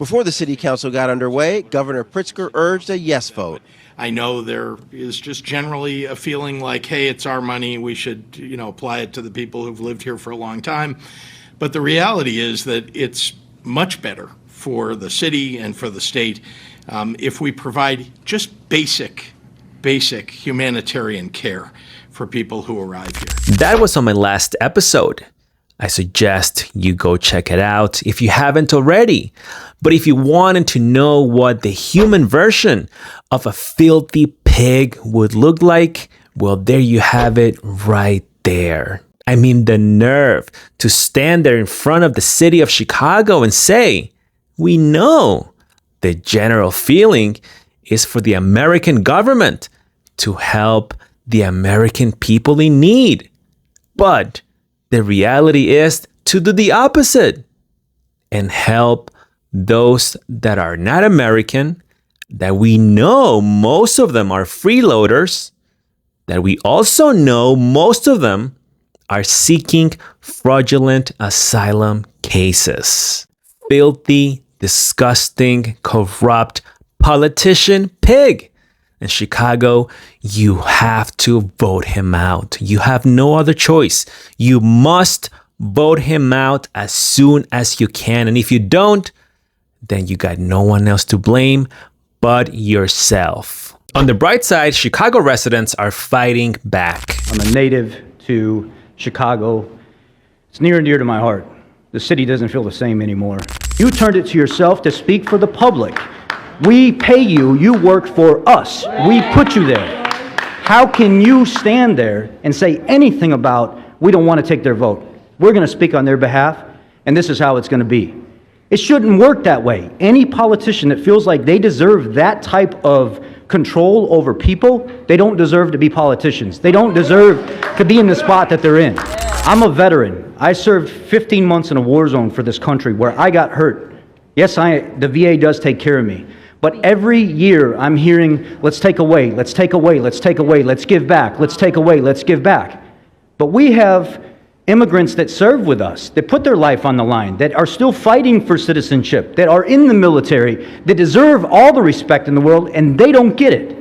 Before the city council got underway, Governor Pritzker urged a yes vote. I know there is just generally a feeling like, hey, it's our money, we should, apply it to the people who've lived here for a long time. But the reality is that it's much better for the city and for the state if we provide just basic humanitarian care for people who arrive here. That was on my last episode. I suggest you go check it out if you haven't already. But if you wanted to know what the human version of a filthy pig would look like, well, there you have it right there. I mean, the nerve to stand there in front of the city of Chicago and say, we know the general feeling is for the American government to help the American people in need. But the reality is to do the opposite and help those that are not American, that we know most of them are freeloaders, that we also know most of them are seeking fraudulent asylum cases. Filthy, disgusting, corrupt politician pig. In Chicago, you have to vote him out. You have no other choice. You must vote him out as soon as you can. And if you don't, then you got no one else to blame but yourself. On the bright side, Chicago residents are fighting back. I'm a native to Chicago. It's near and dear to my heart. The city doesn't feel the same anymore. You turned it to yourself to speak for the public. We pay you, you work for us. We put you there. How can you stand there and say anything about, we don't want to take their vote? We're going to speak on their behalf, and this is how it's going to be. It shouldn't work that way. Any politician that feels like they deserve that type of control over people, they don't deserve to be politicians. They don't deserve to be in the spot that they're in. I'm a veteran. I served 15 months in a war zone for this country where I got hurt. Yes, the VA does take care of me. But every year I'm hearing, let's take away, let's take away, let's take away, let's give back, let's take away, let's give back. But we have immigrants that serve with us, that put their life on the line, that are still fighting for citizenship, that are in the military, that deserve all the respect in the world, and they don't get it.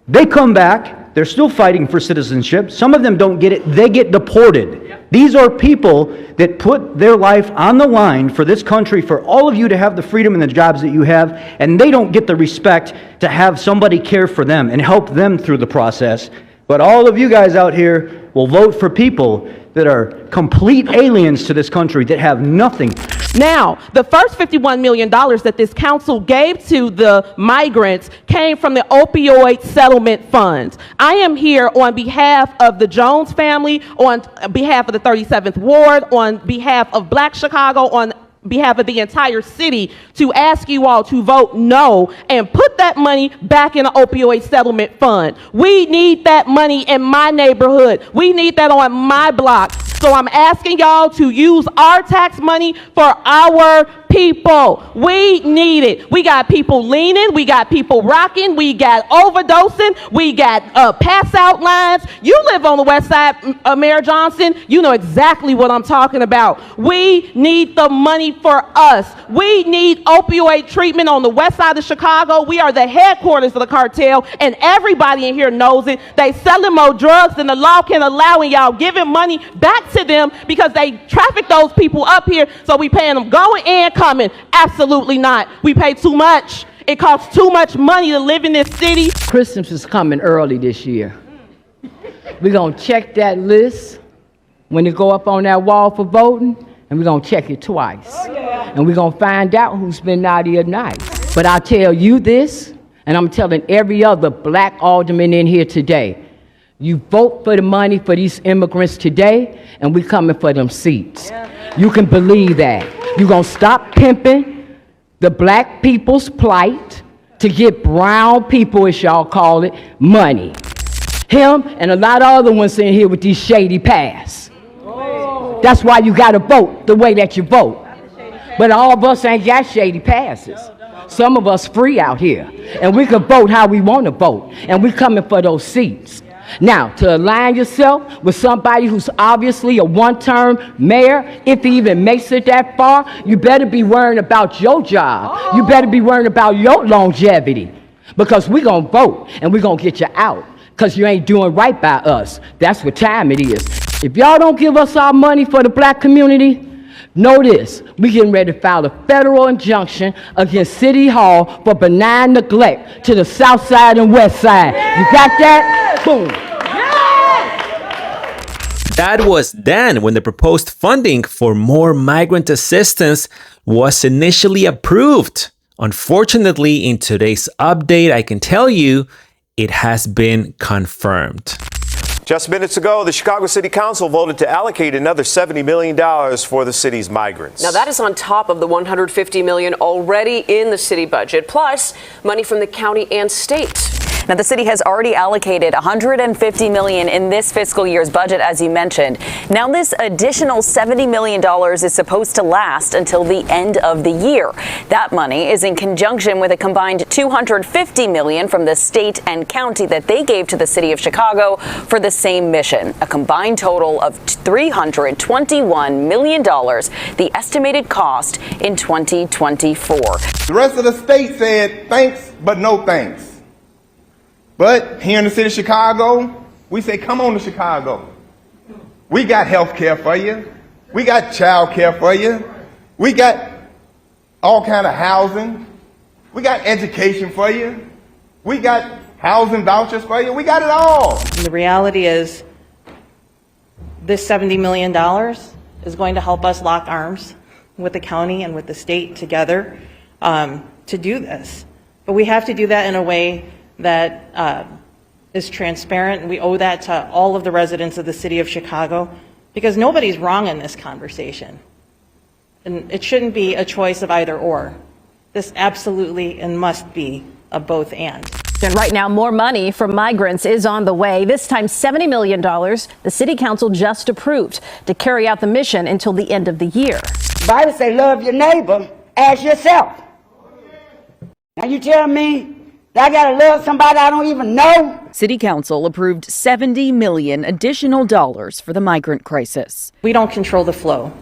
They come back, they're still fighting for citizenship. Some of them don't get it, they get deported. These are people that put their life on the line for this country, for all of you to have the freedom and the jobs that you have, and they don't get the respect to have somebody care for them and help them through the process. But all of you guys out here will vote for people that are complete aliens to this country that have nothing. Now, the first $51 million that this council gave to the migrants came from the opioid settlement funds. I am here on behalf of the Jones family, on behalf of the 37th Ward, on behalf of Black Chicago, on behalf of the entire city, to ask you all to vote no and put that money back in the opioid settlement fund. We need that money in my neighborhood. We need that on my block. So I'm asking y'all to use our tax money for our people. We need it. We got people leaning, we got people rocking, we got overdosing, we got pass out lines. You live on the west side, Mayor Johnson, you know exactly what I'm talking about. We need the money for us. We need opioid treatment on the west side of Chicago. We are the headquarters of the cartel, and everybody in here knows it. They selling more drugs than the law can allow, and y'all giving money back to them because they traffic those people up here, so we paying them going and coming. Absolutely not. We pay too much. It costs too much money to live in this city. Christmas is coming early this year. We're going to check that list when it go up on that wall for voting, and we're going to check it twice. Oh, yeah. And we're going to find out who's been naughty or nice. But I'll tell you this, and I'm telling every other black alderman in here today, you vote for the money for these immigrants today, and we coming for them seats. You can believe that. You're going to stop pimping the black people's plight to get brown people, as y'all call it, money. Him and a lot of other ones in here with these shady pasts. Oh. That's why you got to vote the way that you vote. But all of us ain't got shady passes. Some of us free out here, and we can vote how we want to vote, and we coming for those seats. Now, to align yourself with somebody who's obviously a one-term mayor, if he even makes it that far, you better be worrying about your job. You better be worrying about your longevity. Because we're going to vote, and we're going to get you out. Because you ain't doing right by us. That's what time it is. If y'all don't give us our money for the black community, know this, we getting ready to file a federal injunction against City Hall for benign neglect to the south side and west side. You got that? Boom. That was then when the proposed funding for more migrant assistance was initially approved. Unfortunately, in today's update, I can tell you it has been confirmed. Just minutes ago, the Chicago City Council voted to allocate another $70 million for the city's migrants. Now, that is on top of the $150 million already in the city budget, plus money from the county and state. Now, the city has already allocated $150 million in this fiscal year's budget, as you mentioned. Now, this additional $70 million is supposed to last until the end of the year. That money is in conjunction with a combined $250 million from the state and county that they gave to the city of Chicago for the same mission, a combined total of $321 million, the estimated cost in 2024. The rest of the state said thanks, but no thanks. But here in the city of Chicago, we say, come on to Chicago. We got health care for you. We got child care for you. We got all kind of housing. We got education for you. We got housing vouchers for you. We got it all. And the reality is this $70 million is going to help us lock arms with the county and with the state together to do this. But we have to do that in a way that is transparent, and we owe that to all of the residents of the city of Chicago, because nobody's wrong in this conversation. And it shouldn't be a choice of either or. This absolutely and must be a both and. And right now, more money from migrants is on the way. This time, $70 million the city council just approved to carry out the mission until the end of the year. The Bible says, love your neighbor as yourself. Now you tell me I gotta love somebody I don't even know? City Council approved $70 million additional dollars for the migrant crisis. We don't control the flow.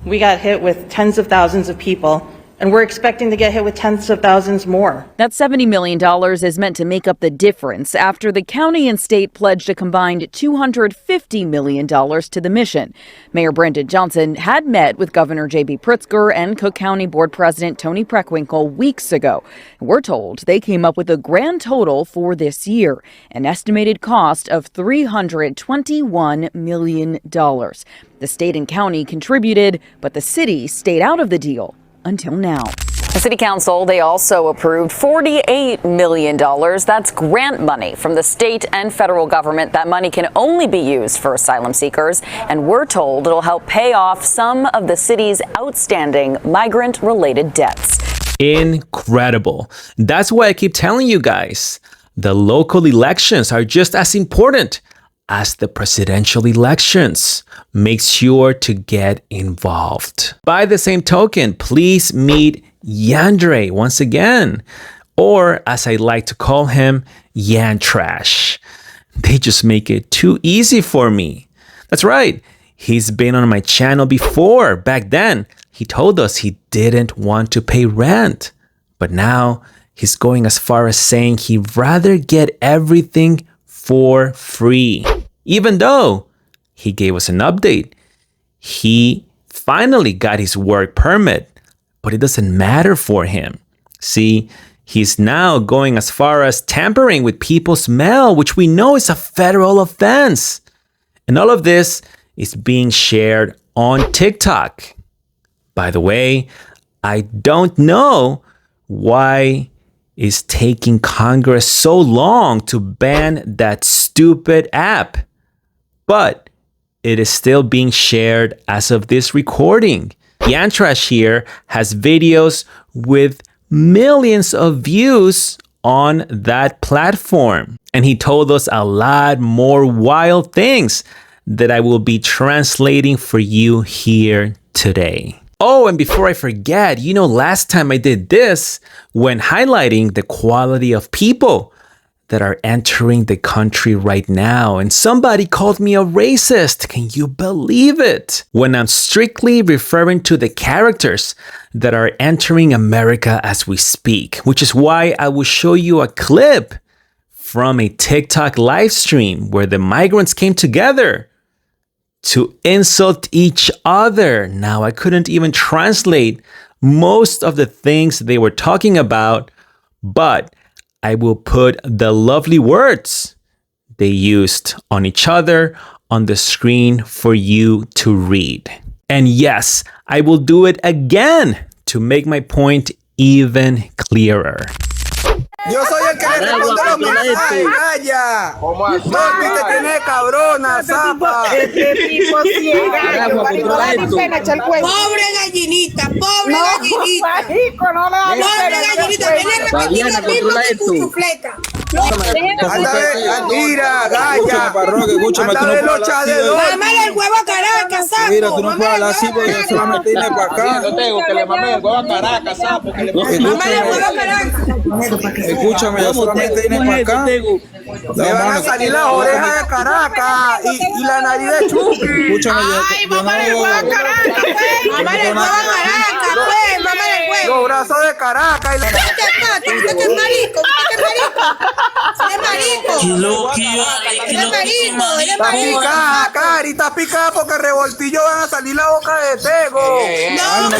We got hit with tens of thousands of people, and we're expecting to get hit with tens of thousands more. That $70 million is meant to make up the difference after the county and state pledged a combined $250 million to the mission. Mayor Brandon Johnson had met with Governor J.B. Pritzker and Cook County Board President Tony Preckwinkle weeks ago. We're told they came up with a grand total for this year, an estimated cost of $321 million. The state and county contributed, but the city stayed out of the deal until now. The City Council, they also approved $48 million. That's grant money from the state and federal government. That money can only be used for asylum seekers, and we're told it'll help pay off some of the city's outstanding migrant-related debts. Incredible. That's why I keep telling you guys, the local elections are just as important as the presidential elections. Make sure to get involved. By the same token, please meet Yander once again, or as I like to call him, Yander Trash. They just make it too easy for me. That's right. He's been on my channel before. Back then, he told us he didn't want to pay rent. But now he's going as far as saying he'd rather get everything for free. Even though he gave us an update, he finally got his work permit, but it doesn't matter for him. See, he's now going as far as tampering with people's mail, which we know is a federal offense. And all of this is being shared on TikTok. By the way, I don't know why it's taking Congress so long to ban that stupid app. But it is still being shared as of this recording. Yander Trash here has videos with millions of views on that platform. And he told us a lot more wild things that I will be translating for you here today. Oh, and before I forget, last time I did this when highlighting the quality of people that are entering the country right now. And somebody called me a racist. Can you believe it? When I'm strictly referring to the characters that are entering America as we speak, which is why I will show you a clip from a TikTok live stream where the migrants came together to insult each other. Now, I couldn't even translate most of the things they were talking about, but I will put the lovely words they used on each other on the screen for you to read. And yes, I will do it again to make my point even clearer. Yo soy el que le responde los mensajes, calla. ¿Cómo así? No, viste, tenés cabrona, zapa. Este tipo sí es gallo. Pobre gallinita, pobre gallinita. Marico, no le hagas. Pobre gallinita, ven a repetir tu chufleta. Anda de, mira, galla. Anda de locha de dos. Mamá el huevo a Caracas, sapo. Mira, tú no puedes hablar así porque solamente tienes para acá. Yo tengo que le mamé el huevo a Caracas, sapo. Mamá el huevo a Caracas. Escúchame, yo solamente vine para acá. Me van a salir las orejas de Caracas y la nariz de Chucky. Escúchame, ay, mamá le huevo a Caracas, pues. Mamá le huevo a Caracas, pues. Mamá le huevo. Los brazos de Caracas y la... ¿Qué es marico? ¿Qué es marico? ¿Eres marico? ¿Eres marico? Está picada, Cari, está picada porque revoltillo van a salir la boca de Tego. No, te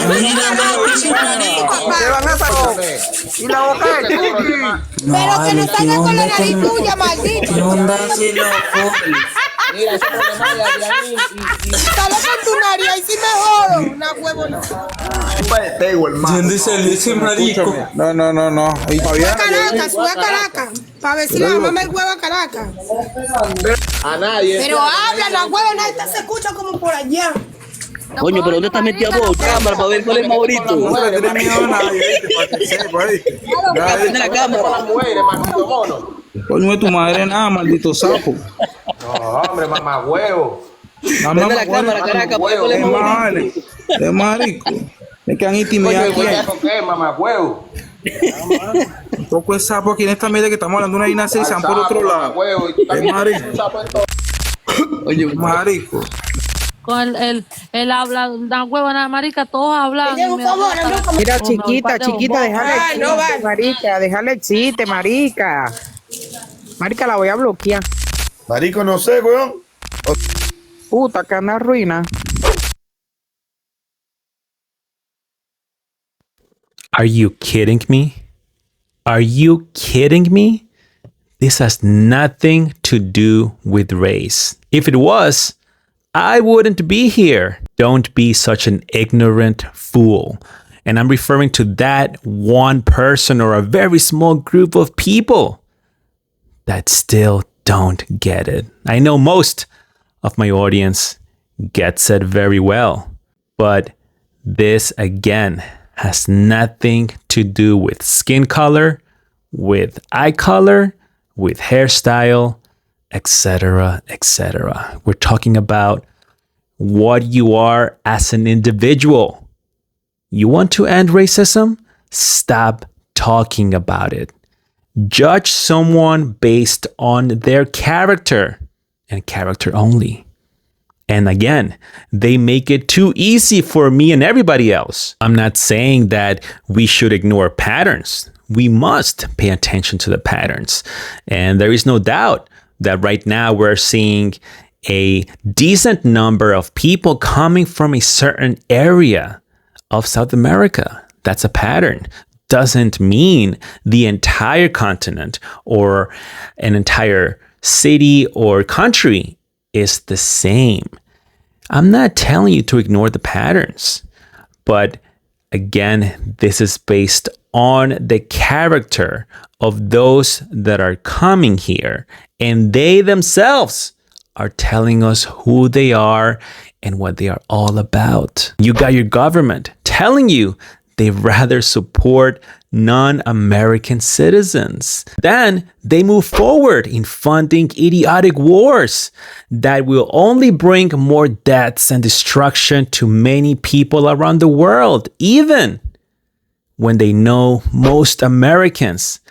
van a salir y la boca de Chucky. Pero que no salga con la nariz tuya, maldito. Mira, ese problema de Adrián y sale con tu nariz, ahí sí me jodo. Una huevo no. ¿Dónde salió ese marico? No. Y sube a Caracas, sube a Caracas. Para ver si le mamá el huevo a Caracas. A nadie. Pero habla, la huevo, nada se escucha como por allá. Coño, pero ¿dónde estás metido vos? Cámara, para ver cuál es el favorito. No le tienes miedo a nadie, para que sepa ahí. Prende la cámara. Coño de tu madre nada, maldito sapo. No, hombre, mamá huevo. Prende la cámara, Caracas, para ver cuál es el favorito. Es marico. Me quedan intimidados aquí. ¿Qué, mamá huevo? Un poco de sapo aquí en esta media que estamos hablando de una dinastía y se van por otro lado. Es marico. Oye, marico. Con el habla, la huevona marica, todos hablan. Mira, chiquita, déjale el chiste, marica, déjale el chiste, marica. Marica, la voy a bloquear. Marico, no sé, weón. Puta, que anda ruina. Are you kidding me? Are you kidding me? This has nothing to do with race. If it was, I wouldn't be here. Don't be such an ignorant fool. And I'm referring to that one person or a very small group of people that still don't get it. I know most of my audience gets it very well, but this again has nothing to do with skin color, with eye color, with hairstyle, etc., etc. We're talking about what you are as an individual. You want to end racism? Stop talking about it. Judge someone based on their character and character only. And again, they make it too easy for me and everybody else. I'm not saying that we should ignore patterns. We must pay attention to the patterns. And there is no doubt that right now we're seeing a decent number of people coming from a certain area of South America. That's a pattern. Doesn't mean the entire continent or an entire city or country is the same. I'm not telling you to ignore the patterns, but again, this is based on the character of those that are coming here, and they themselves are telling us who they are and what they are all about. You got your government telling you they rather support non-American citizens. Then they move forward in funding idiotic wars that will only bring more deaths and destruction to many people around the world, even when they know most Americans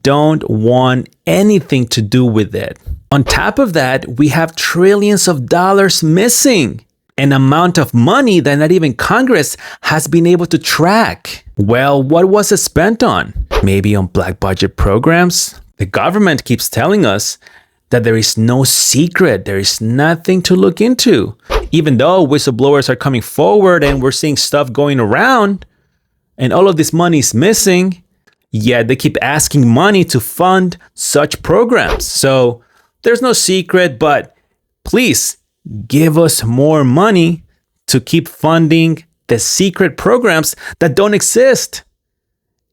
don't want anything to do with it. On top of that, we have trillions of dollars missing, an amount of money that not even Congress has been able to track. Well, what was it spent on? Maybe on black budget programs? The government keeps telling us that there is no secret, there is nothing to look into. Even though whistleblowers are coming forward and we're seeing stuff going around and all of this money is missing, yet they keep asking money to fund such programs. So there's no secret, but please give us more money to keep funding the secret programs that don't exist.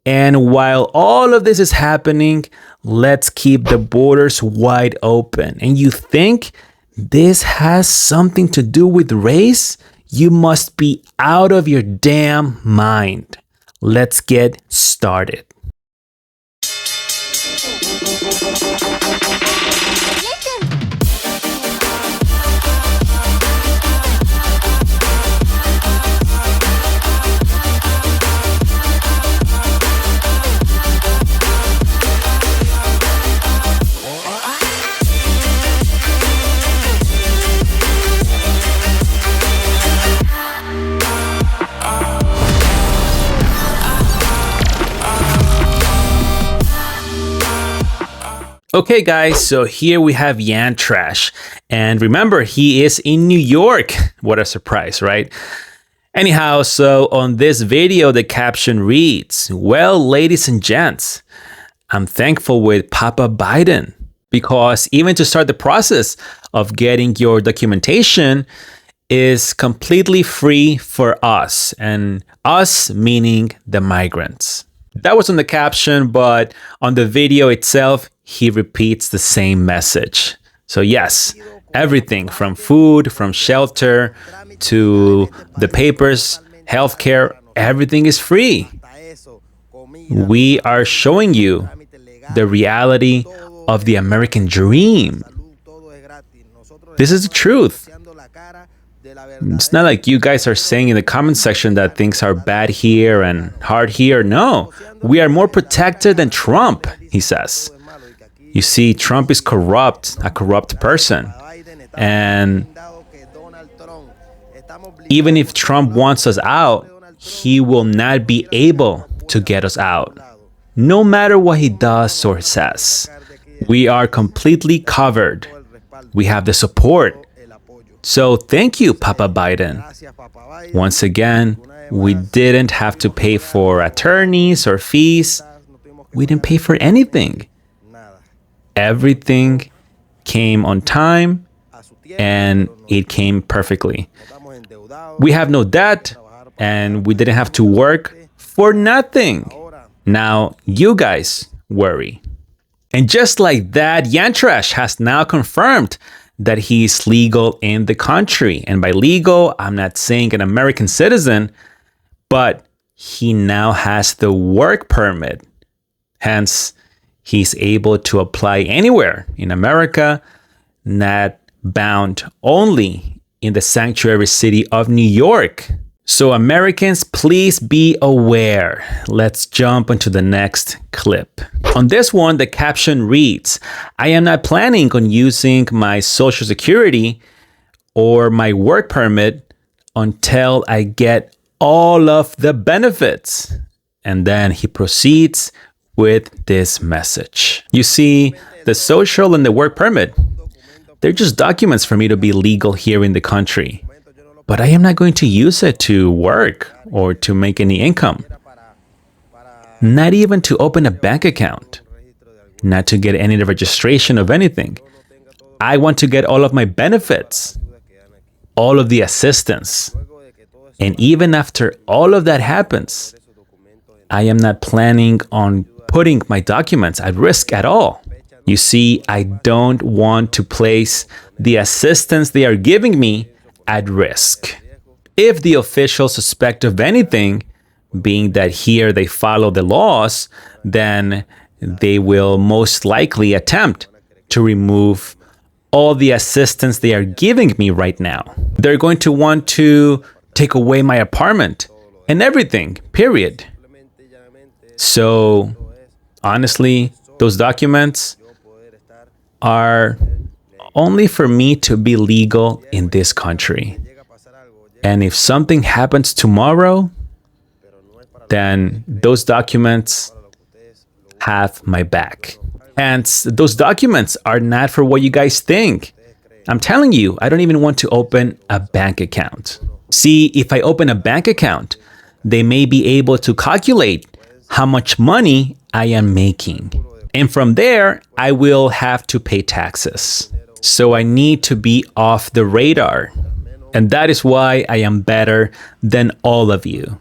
And while all of this is happening, let's keep the borders wide open. And you think this has something to do with race? You must be out of your damn mind. Let's get started. Okay guys, so here we have Yander Trash, and remember, he is in New York. What a surprise, right? Anyhow, so on this video, the caption reads, well, ladies and gents, I'm thankful with Papa Biden, because even to start the process of getting your documentation is completely free for us, and us meaning the migrants. That was on the caption, but on the video itself, he repeats the same message. So yes, everything from food, from shelter, to the papers, healthcare, everything is free. We are showing you the reality of the American dream. This is the truth. It's not like you guys are saying in the comment section that things are bad here and hard here. No, we are more protected than Trump, he says. You see, Trump is corrupt, a corrupt person. And even if Trump wants us out, he will not be able to get us out. No matter what he does or says, we are completely covered. We have the support. So thank you, Papa Biden. Once again, we didn't have to pay for attorneys or fees. We didn't pay for anything. Everything came on time and it came perfectly. We have no debt and we didn't have to work for nothing. Now you guys worry. And just like that, Yander Trash has now confirmed that he is legal in the country. And by legal, I'm not saying an American citizen, but he now has the work permit. Hence, he's able to apply anywhere in America, not bound only in the sanctuary city of New York. So Americans, please be aware. Let's jump into the next clip. On this one, the caption reads, I am not planning on using my Social Security or my work permit until I get all of the benefits. And then he proceeds with this message. You see, the social and the work permit, they're just documents for me to be legal here in the country. But I am not going to use it to work or to make any income. Not even to open a bank account. Not to get any registration of anything. I want to get all of my benefits. All of the assistance. And even after all of that happens, I am not planning on putting my documents at risk at all. You see, I don't want to place the assistance they are giving me at risk. If the officials suspect of anything, being that here they follow the laws, then they will most likely attempt to remove all the assistance they are giving me right now. They're going to want to take away my apartment and everything, period. So honestly, Those documents are only for me to be legal in this country. And if something happens tomorrow, then those documents have my back. And those documents are not for what you guys think. I'm telling you, I don't even want to open a bank account. See, if I open a bank account, they may be able to calculate how much money I am making. And from there, I will have to pay taxes. So I need to be off the radar. And that is why I am better than all of you.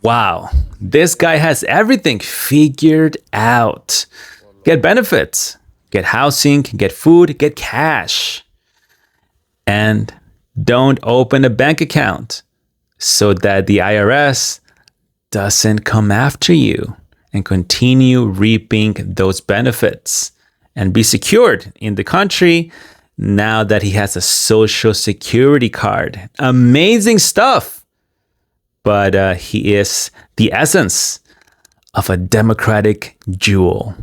Wow, this guy has everything figured out. Get benefits, get housing, get food, get cash. And don't open a bank account so that the IRS doesn't come after you and continue reaping those benefits and be secured in the country now that he has a social security card. Amazing stuff. But he is the essence of a democratic jewel.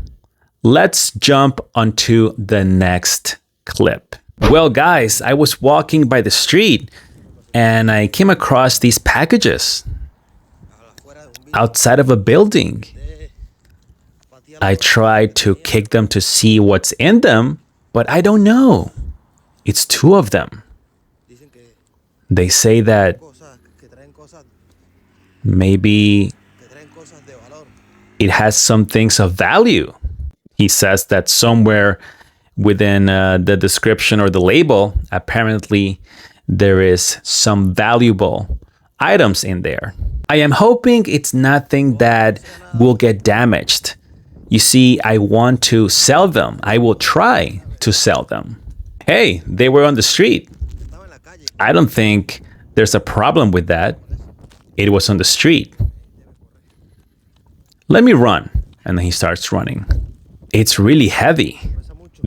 Let's jump onto the next clip. Well, guys, I was walking by the street and I came across these packages outside of a building. I tried to kick them to see what's in them, but I don't know. It's 2 of them. They say that maybe it has some things of value. He says that somewhere within the description or the label, apparently there is some valuable items in there. I am hoping it's nothing that will get damaged. You see, I want to sell them. I will try to sell them. Hey, they were on the street. I don't think there's a problem with that. It was on the street. Let me run. And then he starts running. It's really heavy.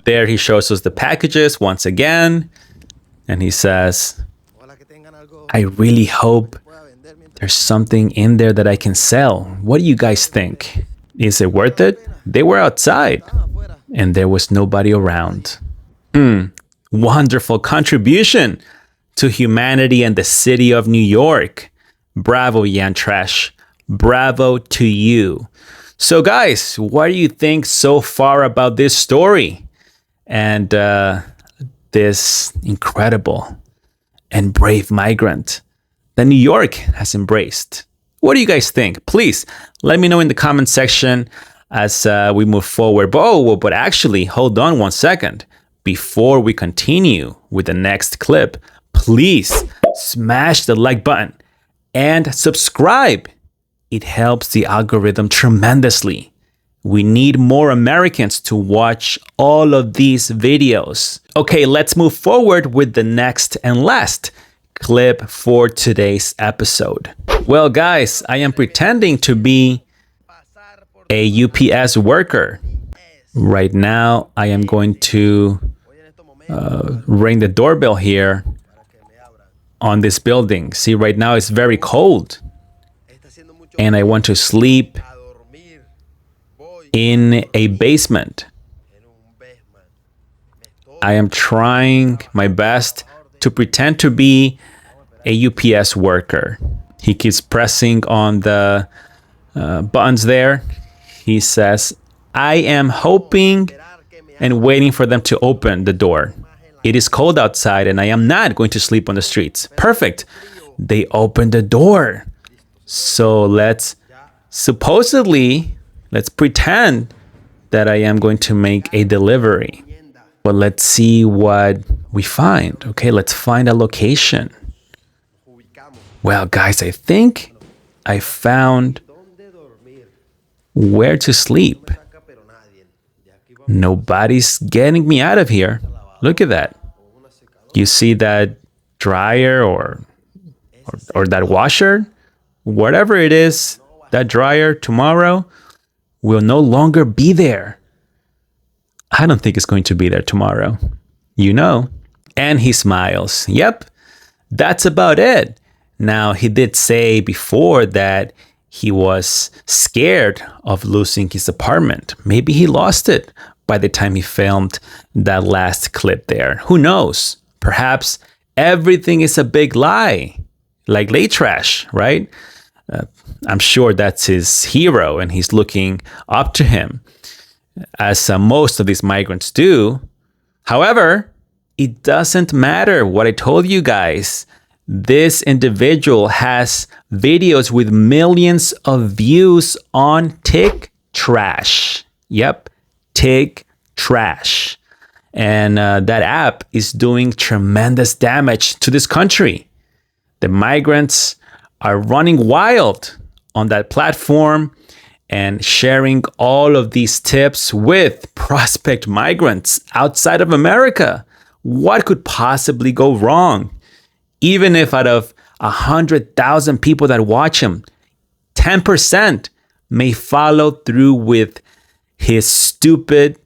There he shows us the packages once again. And he says, I really hope there's something in there that I can sell. What do you guys think? Is it worth it? They were outside and there was nobody around. Wonderful contribution to humanity and the city of New York. Bravo, Yander Trash. Bravo to you. So guys, what do you think so far about this story? And this incredible and brave migrant that New York has embraced. What do you guys think? Please let me know in the comment section as we move forward. But actually, hold on one second. Before we continue with the next clip, please smash the like button and subscribe. It helps the algorithm tremendously. We need more Americans to watch all of these videos. Okay, let's move forward with the next and last clip for today's episode. Well, guys, I am pretending to be a UPS worker. Right now, I am going to ring the doorbell here on this building. See, right now it's very cold. And I want to sleep in a basement. I am trying my best to pretend to be a UPS worker. He keeps pressing on the buttons there. He says, I am hoping and waiting for them to open the door. It is cold outside and I am not going to sleep on the streets. Perfect. They opened the door. So let's pretend that I am going to make a delivery. But let's see what we find. Okay, let's find a location. Well, guys, I think I found where to sleep. Nobody's getting me out of here. Look at that. You see that dryer or that washer? Whatever it is, that dryer tomorrow will no longer be there. I don't think it's going to be there tomorrow. You know. And he smiles. Yep, that's about it. Now, he did say before that he was scared of losing his apartment. Maybe he lost it by the time he filmed that last clip there. Who knows? Perhaps everything is a big lie, like Yander Trash, right? I'm sure that's his hero and he's looking up to him, as most of these migrants do. However, it doesn't matter what I told you guys. This individual has videos with millions of views on TikTrash. Yep, TikTrash. And that app is doing tremendous damage to this country. The migrants are running wild on that platform and sharing all of these tips with prospect migrants outside of America. What could possibly go wrong? Even if out of 100,000 people that watch him, 10% may follow through with his stupid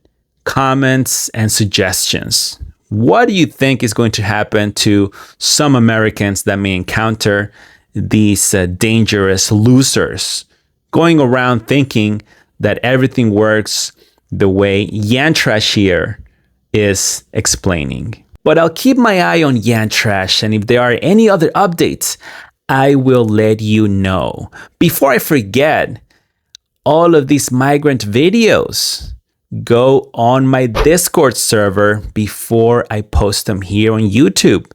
comments and suggestions. What do you think is going to happen to some Americans that may encounter these dangerous losers going around thinking that everything works the way Yander Trash here is explaining? But I'll keep my eye on Yander Trash, and if there are any other updates, I will let you know. Before I forget, all of these migrant videos go on my Discord server before I post them here on YouTube.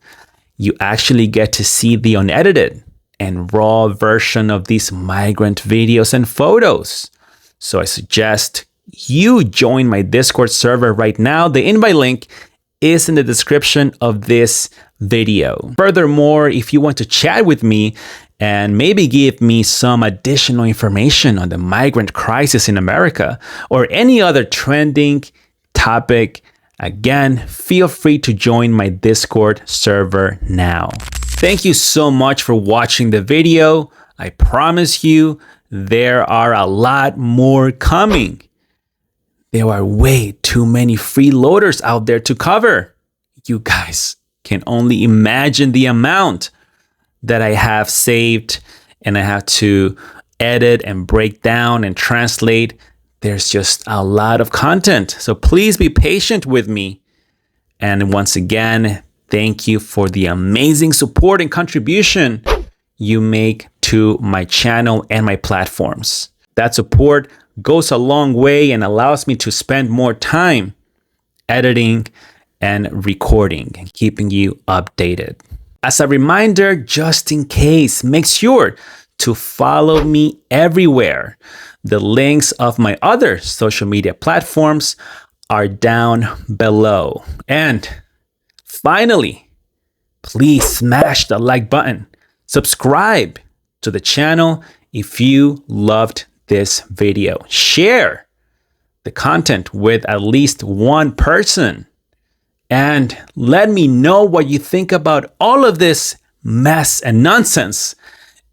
You actually get to see the unedited and raw version of these migrant videos and photos. So I suggest you join my Discord server right now. The invite link is in the description of this video. Furthermore, if you want to chat with me and maybe give me some additional information on the migrant crisis in America or any other trending topic, again, feel free to join my Discord server now. Thank you so much for watching the video. I promise you there are a lot more coming. There are way too many freeloaders out there to cover. You guys can only imagine the amount that I have saved and I have to edit and break down and translate. There's just a lot of content. So please be patient with me. And once again, thank you for the amazing support and contribution you make to my channel and my platforms. That support goes a long way and allows me to spend more time editing and recording and keeping you updated. As a reminder, just in case, make sure to follow me everywhere. The links of my other social media platforms are down below. And finally, please smash the like button. Subscribe to the channel if you loved this video. Share the content with at least one person. And let me know what you think about all of this mess and nonsense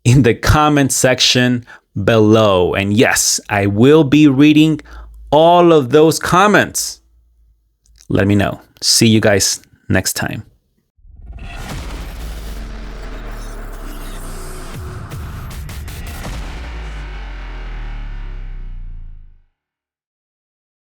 in the comment section below. And yes, I will be reading all of those comments. Let me know. See you guys next time.